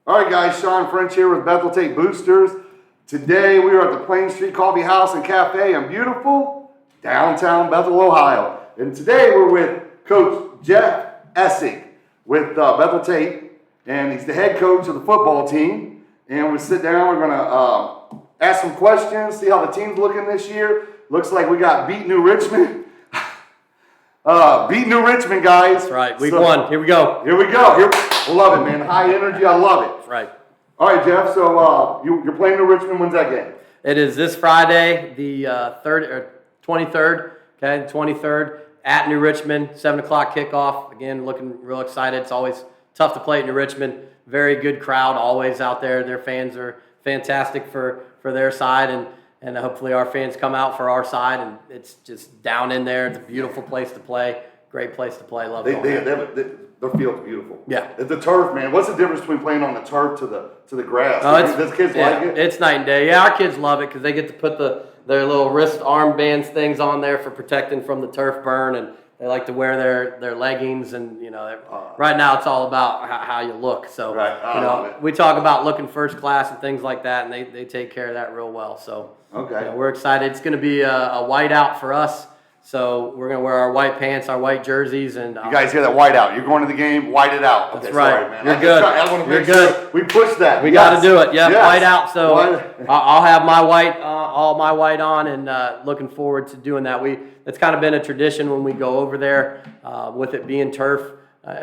All right, guys, Sean French here with Bethel-Tate Boosters. Today we are at the Plain Street Coffee House and Cafe in beautiful downtown Bethel, Ohio. And today we're with Coach Jeff Essig with Bethel-Tate, and he's the head coach of the football team. And we sit down, we're gonna ask some questions, see how the team's looking this year. Looks like we got beat New Richmond. Beat New Richmond, guys. That's right. Week one. Here we go. Here we go. I love it, man. High energy. I love it. That's right. All right, Jeff. So you're playing New Richmond. When's that game? It is this Friday, the 23rd. Okay, 23rd at New Richmond. 7 o'clock kickoff. Again, looking real excited. It's always tough to play at New Richmond. Very good crowd always out there. Their fans are fantastic for their side, and hopefully our fans come out for our side. And it's just down in there. It's a beautiful place to play. Great place to play. Love it. Their field's beautiful. Yeah. The turf, man. What's the difference between playing on the turf to the grass? Does kids like it? It's night and day. Yeah, our kids love it because they get to put their little wrist armbands things on there for protecting from the turf burn, and they like to wear their leggings. And right now it's all about how you look. So we talk about looking first class and things like that, and they take care of that real well. So we're excited. It's going to be a white out for us. So we're going to wear our white pants, our white jerseys. And you guys hear that? White out. You're going to the game, white it out. That's right. Sorry, man. You're good. You're good. Sure we push that. We got to do it. Yeah, white out. So I'll have my white, all my white on, and looking forward to doing that. It's kind of been a tradition when we go over there with it being turf.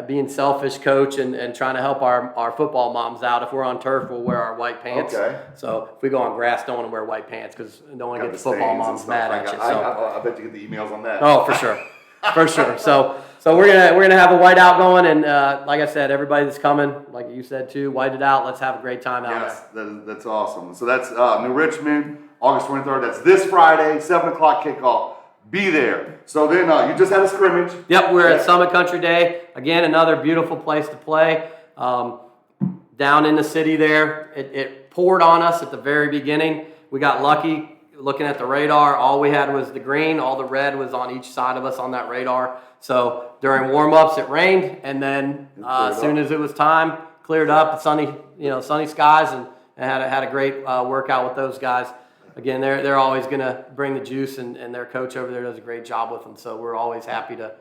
Being selfish, coach, and trying to help our football moms out. If we're on turf, we'll wear our white pants. Okay. So if we go on grass, don't want to wear white pants because don't want to get the football moms mad at you. I bet you get the emails on that. Oh, for sure, for sure. So we're gonna have a white out going, and like I said, everybody that's coming, like you said too, white it out. Let's have a great time out there. Yes, that's awesome. So that's New Richmond, August 23rd. That's this Friday, 7 o'clock kickoff. Be there. So then you just had a scrimmage. Yep, we're at Summit Country Day. Again, another beautiful place to play. Down in the city there. It poured on us at the very beginning. We got lucky looking at the radar. All we had was the green. All the red was on each side of us on that radar. So during warm-ups it rained, and then as soon as it was time, cleared up, sunny skies, and had a great workout with those guys. Again, they're always going to bring the juice, and their coach over there does a great job with them. So we're always happy to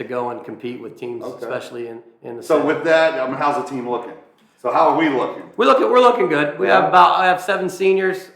go and compete with teams, especially in the So city. with that, how's the team looking? So how are we looking? We're looking good. I have 7 seniors,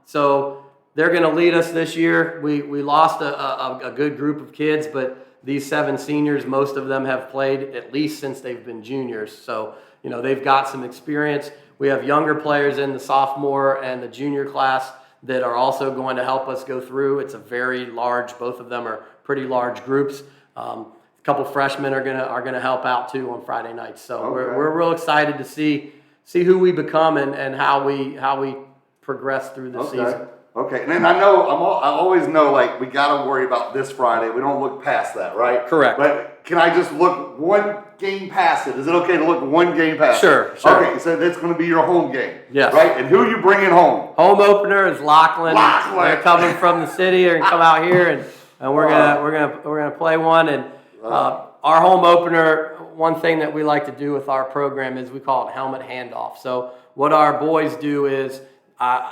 so they're going to lead us this year. We lost a good group of kids, but these 7 seniors, most of them have played at least since they've been juniors. So they've got some experience. We have younger players in the sophomore and the junior class that are also going to help us go through. It's a very large, both of them are pretty large groups. A couple freshmen are gonna help out too on Friday nights. So we're real excited to see who we become and how we progress through the season. Okay, and then I always know, like, we got to worry about this Friday. We don't look past that, right? Correct. But can I just look one game past it? Is it okay to look one game past Sure, it? sure. Okay, so that's going to be your home game. Yes. Right? And who are you bringing home? Home opener is Laughlin. They're coming from the city. They're going to come out here, and we're gonna play one. And our home opener, one thing that we like to do with our program is we call it helmet handoff. So what our boys do is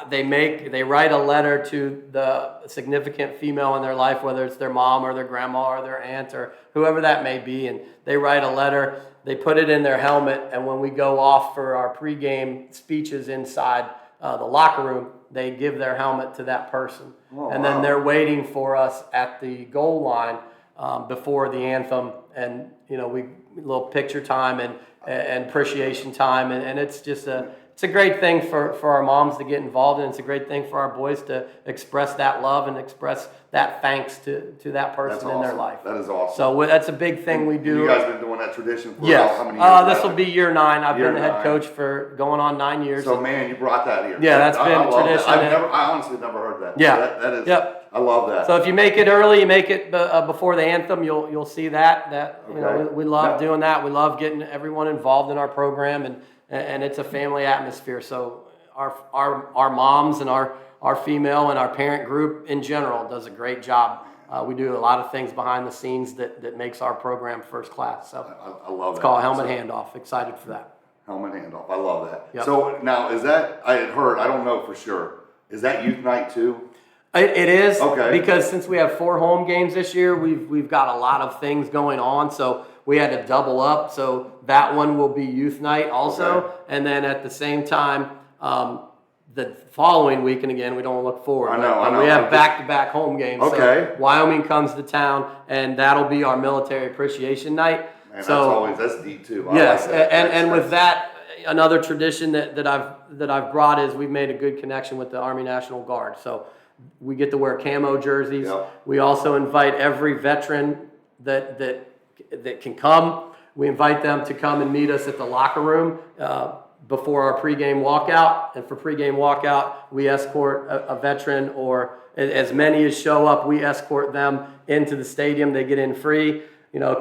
they write a letter to the significant female in their life, whether it's their mom or their grandma or their aunt or whoever that may be, and they write a letter, they put it in their helmet, and when we go off for our pregame speeches inside the locker room, they give their helmet to that person. Then they're waiting for us at the goal line before the anthem, and we little picture time and appreciation time, and it's just it's a great thing for our moms to get involved in. It's a great thing for our boys to express that love and express that thanks to that person in their life. That is awesome. So that's a big thing we do. You guys have been doing that tradition for how many years? This will be year 9. I've been the head coach for going on 9 years. So, man, you brought that here. Yeah, that's been a tradition. I honestly never heard that. Yeah. So that is, yep. I love that. So if you make it early, you make it before the anthem, you'll see that. We love doing that. We love getting everyone involved in our program, and it's a family atmosphere. So our moms and our female and our parent group in general does a great job. We do a lot of things behind the scenes that makes our program first class. So I love that. It's called Helmet Handoff. Excited for that. Helmet handoff. I love that. Yep. So now, is that, I had heard, I don't know for sure, is that youth night too? It is, Okay. because since we have 4 home games this year, we've got a lot of things going on, so we had to double up. So that one will be youth night also, Okay. and then at the same time, the following week, and again, we don't look forward. I know. We have back-to-back home games. Okay. So Wyoming comes to town, and that'll be our military appreciation night. Man, so that's deep too. yes, like that. and with that, another tradition that I've brought is we've made a good connection with the Army National Guard. So we get to wear camo jerseys. Yep. We also invite every veteran that can come. We invite them to come and meet us at the locker room before our pregame walkout. And for pregame walkout, we escort a veteran, or as many as show up, we escort them into the stadium. They get in free.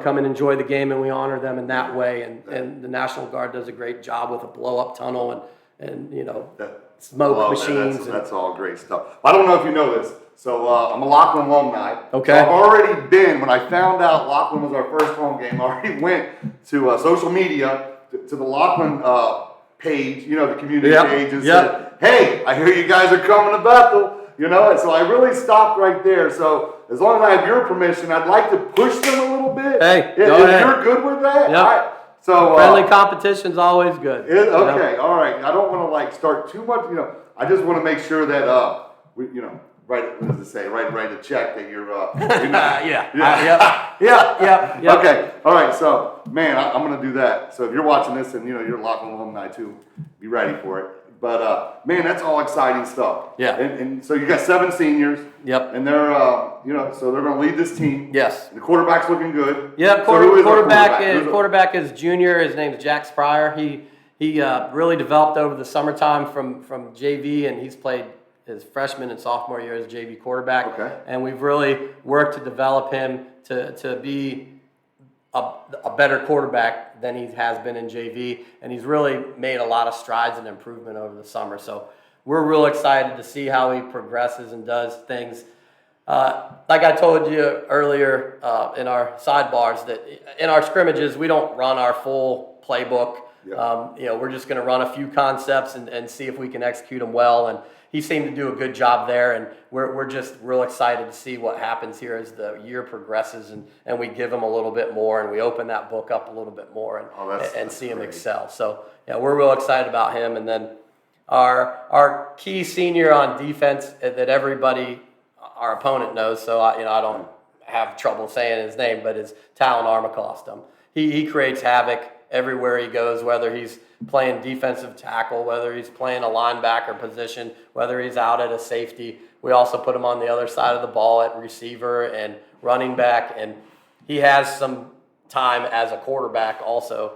Come and enjoy the game, and we honor them in that way. And the National Guard does a great job with a blow-up tunnel and smoke machines. That's all great stuff. I don't know if you know this. So I'm a Laughlin alumni. Okay. So I've already been, when I found out Laughlin was our first home game, I already went to social media, to the Laughlin page, the community page, and said, hey, I hear you guys are coming to Bethel. And so I really stopped right there. So as long as I have your permission, I'd like to push them a little bit. Hey, if go ahead. you're good with that. Yep. So friendly competition's always good. Okay, all right. I don't want to start too much. I just want to make sure that we, right. What does it say? Write a check that you're. Yep. Okay, all right. So man, I'm gonna do that. So if you're watching this and you're Laughlin alumni too, be ready for it. But man, that's all exciting stuff. Yeah. And so you got 7 seniors. Yep. And they're so they're gonna lead this team. Yes. The quarterback's looking good. Yeah. So who is our Quarterback is junior. His name's Jax Pryor. He really developed over the summertime from JV, and he's played his freshman and sophomore year as JV quarterback. Okay. And we've really worked to develop him to be a better quarterback than he has been in JV, and he's really made a lot of strides and improvement over the summer. So we're real excited to see how he progresses and does things. Like I told you earlier in our sidebars, that in our scrimmages we don't run our full playbook. Yep. We're just going to run a few concepts and see if we can execute them well. And he seemed to do a good job there, and we're just real excited to see what happens here as the year progresses, and we give him a little bit more, and we open that book up a little bit more and see him excel. So yeah, we're real excited about him. And then our key senior on defense that everybody, our opponent knows, so I don't have trouble saying his name, but it's Talon Armacostum. He creates havoc everywhere he goes, whether he's playing defensive tackle, whether he's playing a linebacker position, whether he's out at a safety. We also put him on the other side of the ball at receiver and running back, and he has some time as a quarterback also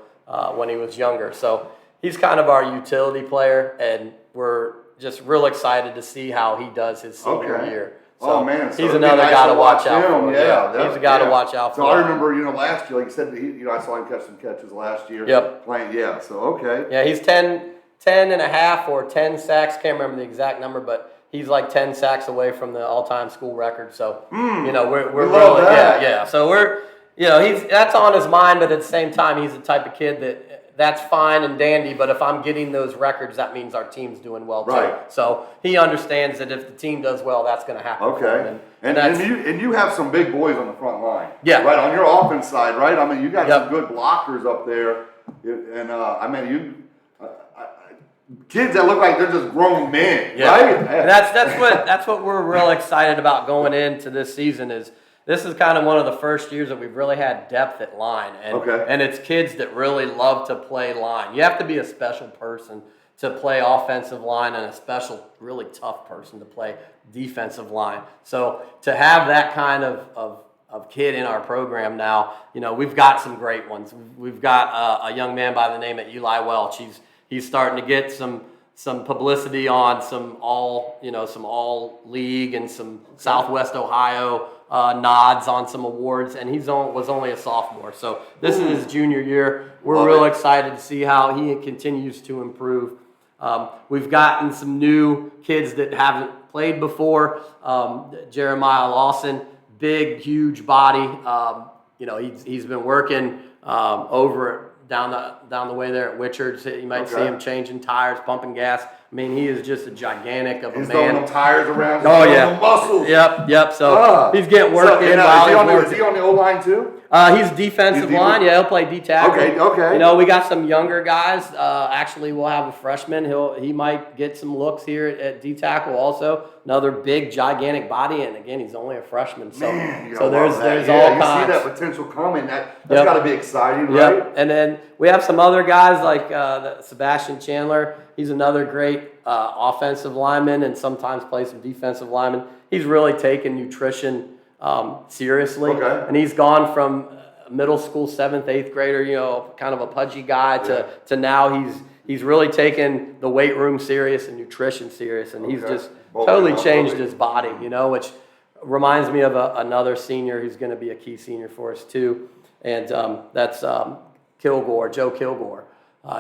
when he was younger. So he's kind of our utility player, and we're just real excited to see how he does his senior year. So man, so he's another guy to watch out for. Yeah, he's a guy to watch out for. So I remember, last year, like you said, I saw him catch some catches last year. Yep. Playing, so okay. Yeah, he's 10 and a half or 10 sacks. Can't remember the exact number, but he's like 10 sacks away from the all-time school record. So we're love really that. So we're that's on his mind, but at the same time, he's the type of kid that's fine and dandy, but if I'm getting those records, that means our team's doing well too. Right. So he understands that if the team does well, that's going to happen. Okay. For him. And you have some big boys on the front line. Yeah. Right, on your offense side, right? I mean, you got some good blockers up there. And kids that look like they're just grown men, right? And that's what we're real excited about going into this season is this is kind of one of the first years that we've really had depth at line. And it's kids that really love to play line. You have to be a special person to play offensive line and a special, really tough person to play defensive line. So to have that kind of kid in our program now, we've got some great ones. We've got a young man by the name of Eli Welch. He's starting to get some publicity on some all league and some Southwest Ohio nods on some awards, and was only a sophomore. So this is his junior year. We're real excited to see how he continues to improve. We've gotten some new kids that haven't played before. Jeremiah Lawson, big, huge body. He's been working over down the way there at Witchard's. You might see him changing tires, pumping gas. I mean, he is just a gigantic of a man. He's throwing them tires around. Oh yeah, muscles. Yep. So he's getting work in. Is he on the O-line too? He's defensive line. Yeah, he'll play D-tackle. Okay. You know, we got some younger guys. Actually, we'll have a freshman. He might get some looks here at D-tackle also. Another big, gigantic body, and again, he's only a freshman. So, there's all kinds. You see that potential coming. That's got to be exciting, right? Yep. And then we have some other guys like Sebastian Chandler. He's another great offensive lineman, and sometimes plays some defensive lineman. He's really taken nutrition seriously, and he's gone from middle school 7th, 8th grader, you know, kind of a pudgy guy to now he's really taken the weight room serious and nutrition serious, and he's just totally changed his body, you know, which reminds me of another senior who's going to be a key senior for us too, and that's Joe Kilgore.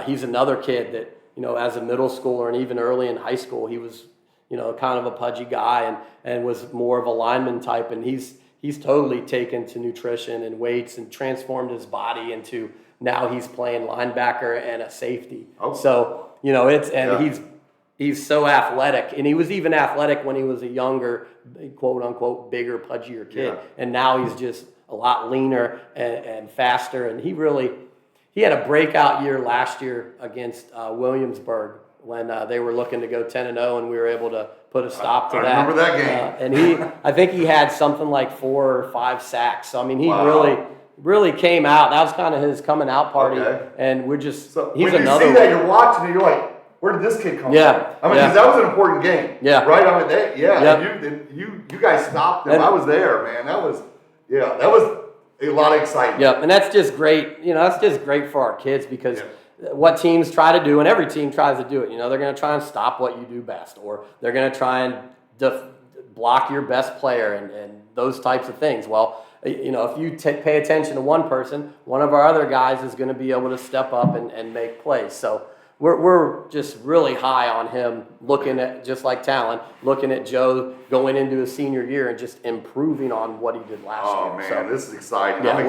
He's another kid that, you know, as a middle schooler and even early in high school, he was, you know, kind of a pudgy guy and was more of a lineman type, and he's totally taken to nutrition and weights and transformed his body into, now he's playing linebacker and a safety. So, you know, he's so athletic, and he was even athletic when he was a younger, quote unquote, bigger, pudgier kid. And now he's just a lot leaner and faster, and he had a breakout year last year against Williamsburg when they were looking to go 10-0, and we were able to put a stop to that. I remember that game. And I think he had something like 4 or 5 sacks. So I mean, he really came out. That was kind of his coming out party, and we're just he's when another. You see that, you're watching it, you're like, where did this kid come from? I mean, because that was an important game. Right. I mean, you guys stopped him. I was there, man. That was a lot of excitement. And that's just great. You know, that's just great for our kids because. What teams try to do, and every team tries to do it, you know, they're going to try and stop what you do best, or they're going to try and block your best player and those types of things. Well, you know, if you pay attention to one person, one of our other guys is going to be able to step up and make plays. So we're just really high on him, looking at, just like Talon, looking at Joe going into his senior year and just improving on what he did last year. Oh, man, this is exciting. Yeah, I'm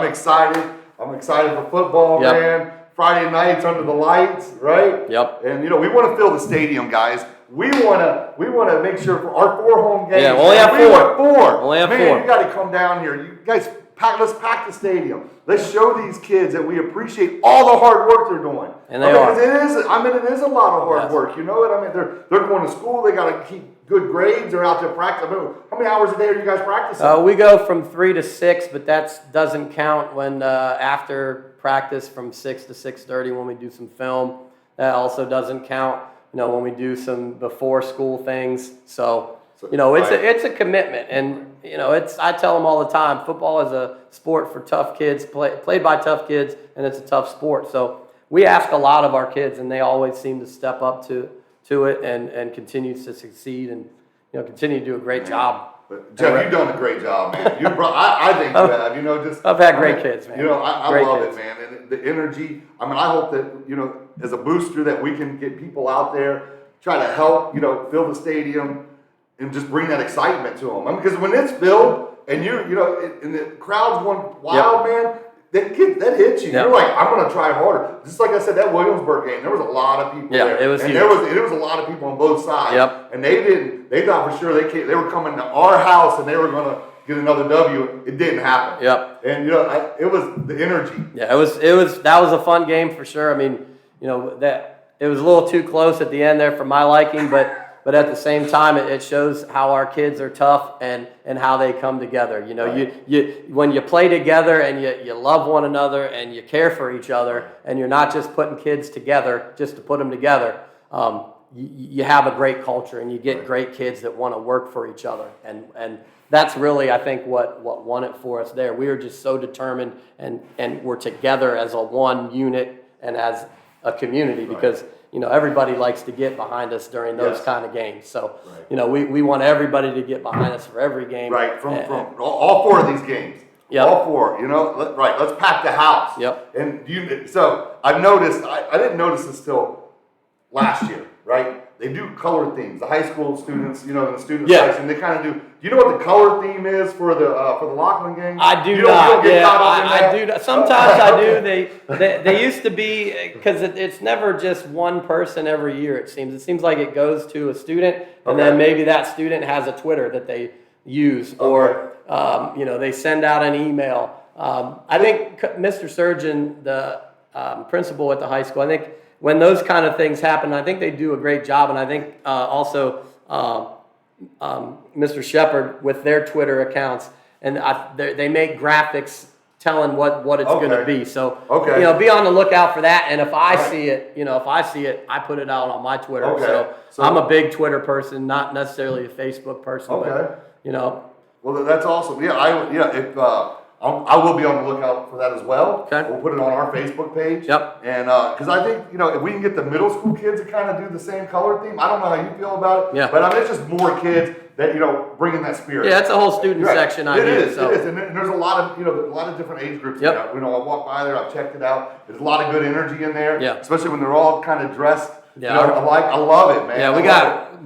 excited. I'm excited for football, man. Friday nights under the lights, right? And, you know, we want to fill the stadium, guys. We want to make sure for our 4 home games. We only have 4. Only have 4. You got to come down here. You guys, let's pack the stadium. Let's show these kids that we appreciate all the hard work they're doing. And they are. Because it is a lot of hard work. You know what I mean? They're going to school. They got to keep good grades. They're out there practicing. How many hours a day are you guys practicing? We go from 3 to 6, but that doesn't count when after practice from 6 to 6:30 when we do some film. That also doesn't count. You know, when we do some before school things. So you know, it's a commitment, and you know, I tell them all the time, football is a sport for tough kids, played by tough kids, and it's a tough sport. So we ask a lot of our kids, and they always seem to step up to it and continue to succeed, and you know, continue to do a great job. But Jeff, you've done a great job, man. I think you have. You know, I've had great kids, man. You know, I love it, man. And the energy. I mean, I hope that, you know, as a booster, that we can get people out there, try to help, you know, fill the stadium, and just bring that excitement to them. I mean, because when it's filled and you know, and the crowd's going wild, man, that hits you. You're like, I'm going to try harder. Just like I said, that Williamsburg game, there was a lot of people there. It was huge. There was a lot of people on both sides. And they thought for sure they were coming to our house and they were going to get another W. It didn't happen. And you know, it was the energy. That was a fun game for sure. I mean, you know, that it was a little too close at the end there for my liking, but at the same time, it shows how our kids are tough and how they come together. You know, you when you play together and you love one another and you care for each other, and you're not just putting kids together just to put them together. You have a great culture, and you get great kids that want to work for each other, and that's really, I think, what won it for us there. We were just so determined, and we're together as a one unit and as a community because. You know, everybody likes to get behind us during those kind of games. So, you know, we want everybody to get behind us for every game. From all 4 of these games. All 4, you know. Let's pack the house. And so I've noticed, I didn't notice this till last year, right? they do color themes. The high school students, in the student Yeah. section, they kind of do. Do you know what the color theme is for the Lockland game? I do You don't not. get Yeah, caught up in I that? do. Sometimes I do. They used to be, because it's never just one person every year. It seems like it goes to a student, and then maybe that student has a Twitter that they use, or they send out an email. I think Mr. Surgeon, the principal at the high school, I think when those kind of things happen, I think they do a great job, and I think also Mr. Shepard with their Twitter accounts, and they make graphics telling what it's going to be. So be on the lookout for that. And if I see it, I put it out on my Twitter. Okay. So I'm a big Twitter person, not necessarily a Facebook person. Okay. But, Well, that's awesome. If I will be on the lookout for that as well. Okay. We'll put it on our Facebook page. Yep. And because I think if we can get the middle school kids to kind of do the same color theme, I don't know how you feel about it. Yeah. But I mean, it's just more kids that bring in that spirit. Yeah, it's a whole student section idea. It is, so. and there's a lot of different age groups. Yep. I walk by there, I've checked it out. There's a lot of good energy in there. Yeah. Especially when they're all kind of dressed. Yeah. I love it, man. Yeah, we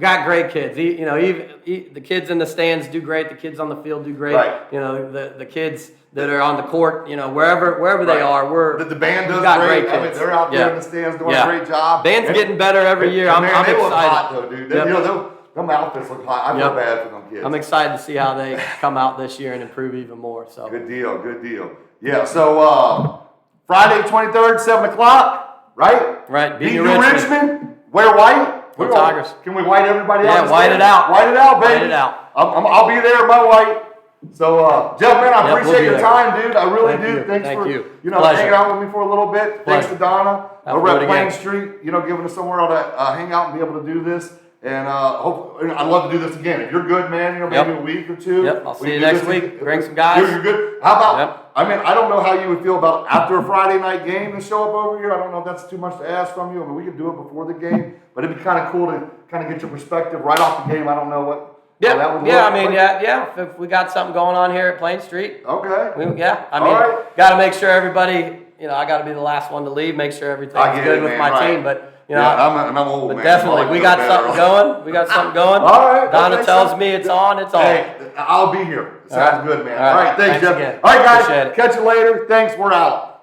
got great kids. Even the kids in the stands do great. The kids on the field do great. Right. The kids that are on the court, wherever they are, the band does great great. kids. I mean, they're out there in the stands doing a great job. Band's getting better every year. I'm they excited. look hot though, dude. Yep. Them outfits look hot. I feel bad for them kids. I'm excited to see how they come out this year and improve even more. So good deal. Yeah. So Friday 23rd, 7 o'clock, right? Right. Beat New Richmond. Wear white. Go Tigers. Can we white everybody out? Yeah, white it out. White it out, baby. White it out. I'll be there in my white. So, Jeff, man, I appreciate your time, dude. I really do. Thanks for hanging out with me for a little bit. Thanks to Donna over at Plain Street, giving us somewhere to hang out and be able to do this. And I'd love to do this again. If you're good, man, maybe a week or two. Yep, I'll see you next week. Bring some guys. You're good. How about, I mean, I don't know how you would feel about after a Friday night game and show up over here. I don't know if that's too much to ask from you. I mean, we could do it before the game, but it'd be kind of cool to kind of get your perspective right off the game. I don't know what. If we got something going on here at Plain Street. Okay. Got to make sure everybody, I got to be the last one to leave, make sure everything's good with my team. But, I'm old, but man. definitely, we got something going. All right. Donna tells me it's on, it's on. Hey, I'll be here. Sounds good, man. All right. Thanks, Jeff. Again. All right, guys. Catch you later. Thanks. We're out.